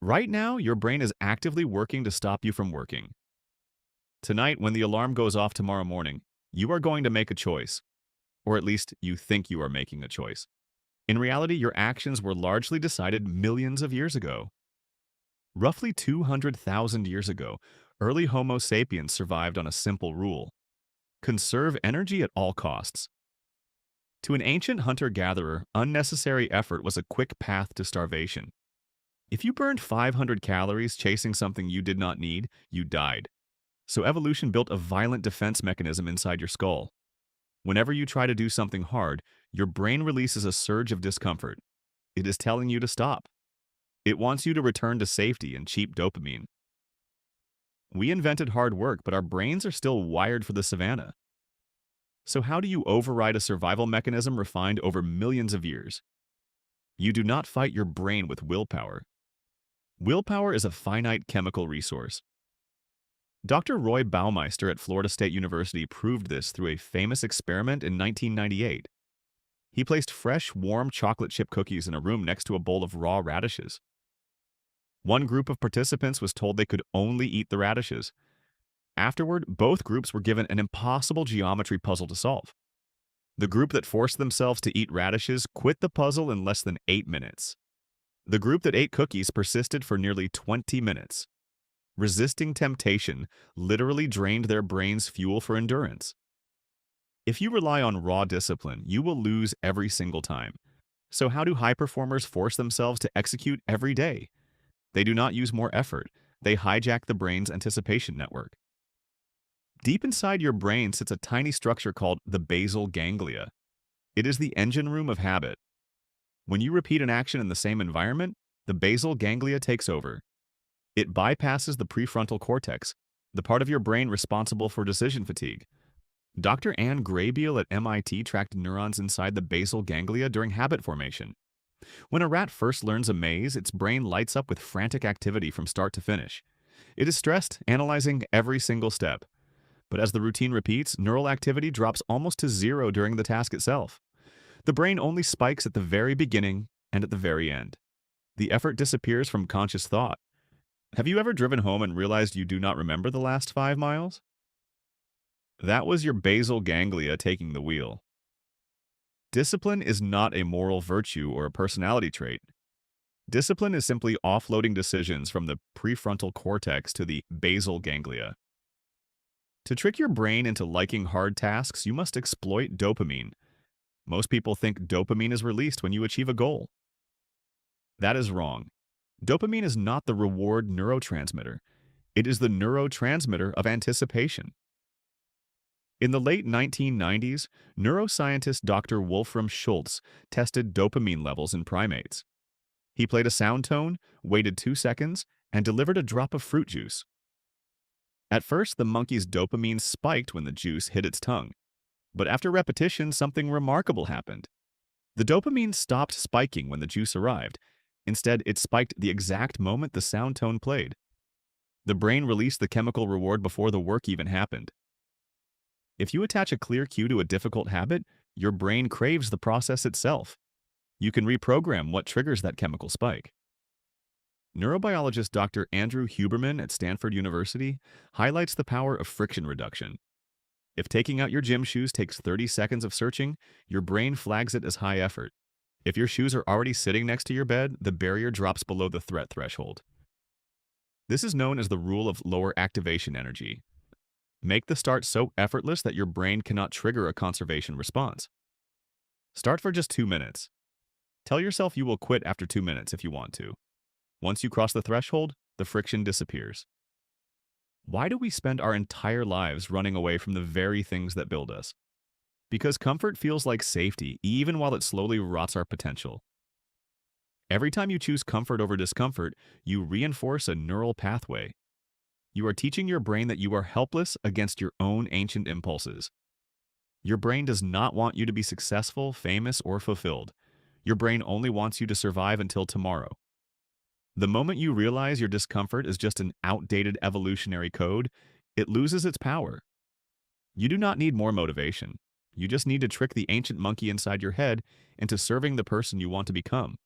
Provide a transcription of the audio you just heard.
Right now, your brain is actively working to stop you from working. Tonight, when the alarm goes off tomorrow morning, you are going to make a choice, or at least you think you are making a choice. In reality, your actions were largely decided millions of years ago. Roughly 200,000 years ago, early Homo sapiens survived on a simple rule: conserve energy at all costs. To an ancient hunter-gatherer, unnecessary effort was a quick path to starvation. If you burned 500 calories chasing something you did not need, you died. So evolution built a violent defense mechanism inside your skull. Whenever you try to do something hard, your brain releases a surge of discomfort. It is telling you to stop. It wants you to return to safety and cheap dopamine. We invented hard work, but our brains are still wired for the savannah. So how do you override a survival mechanism refined over millions of years? You do not fight your brain with willpower. Willpower is a finite chemical resource. Dr. Roy Baumeister at Florida State University proved this through a famous experiment in 1998. He placed fresh, warm chocolate chip cookies in a room next to a bowl of raw radishes. One group of participants was told they could only eat the radishes. Afterward, both groups were given an impossible geometry puzzle to solve. The group that forced themselves to eat radishes quit the puzzle in less than 8 minutes. The group that ate cookies persisted for nearly 20 minutes. Resisting temptation literally drained their brain's fuel for endurance. If you rely on raw discipline, you will lose every single time. So how do high performers force themselves to execute every day? They do not use more effort. They hijack the brain's anticipation network. Deep inside your brain sits a tiny structure called the basal ganglia. It is the engine room of habit. When you repeat an action in the same environment, the basal ganglia takes over. It bypasses the prefrontal cortex, the part of your brain responsible for decision fatigue. Dr. Graybiel at MIT tracked neurons inside the basal ganglia during habit formation. When a rat first learns a maze, its brain lights up with frantic activity from start to finish. It is stressed, analyzing every single step. But as the routine repeats, neural activity drops almost to zero during the task itself. The brain only spikes at the very beginning and at the very end. The effort disappears from conscious thought. Have you ever driven home and realized you do not remember the last 5 miles? That was your basal ganglia taking the wheel. Discipline is not a moral virtue or a personality trait. Discipline is simply offloading decisions from the prefrontal cortex to the basal ganglia. To trick your brain into liking hard tasks, you must exploit dopamine. Most people think dopamine is released when you achieve a goal. That is wrong. Dopamine is not the reward neurotransmitter. It is the neurotransmitter of anticipation. In the late 1990s, neuroscientist Dr. Wolfram Schultz tested dopamine levels in primates. He played a sound tone, waited 2 seconds, and delivered a drop of fruit juice. At first, the monkey's dopamine spiked when the juice hit its tongue. But after repetition, something remarkable happened. The dopamine stopped spiking when the juice arrived. Instead, it spiked the exact moment the sound tone played. The brain released the chemical reward before the work even happened. If you attach a clear cue to a difficult habit, your brain craves the process itself. You can reprogram what triggers that chemical spike. Neurobiologist Dr. Andrew Huberman at Stanford University highlights the power of friction reduction. If taking out your gym shoes takes 30 seconds of searching, your brain flags it as high effort. If your shoes are already sitting next to your bed, the barrier drops below the threat threshold. This is known as the rule of lower activation energy. Make the start so effortless that your brain cannot trigger a conservation response. Start for just 2 minutes. Tell yourself you will quit after 2 minutes if you want to. Once you cross the threshold, the friction disappears. Why do we spend our entire lives running away from the very things that build us? Because comfort feels like safety, even while it slowly rots our potential. Every time you choose comfort over discomfort, you reinforce a neural pathway. You are teaching your brain that you are helpless against your own ancient impulses. Your brain does not want you to be successful, famous, or fulfilled. Your brain only wants you to survive until tomorrow. The moment you realize your discomfort is just an outdated evolutionary code, it loses its power. You do not need more motivation. You just need to trick the ancient monkey inside your head into serving the person you want to become.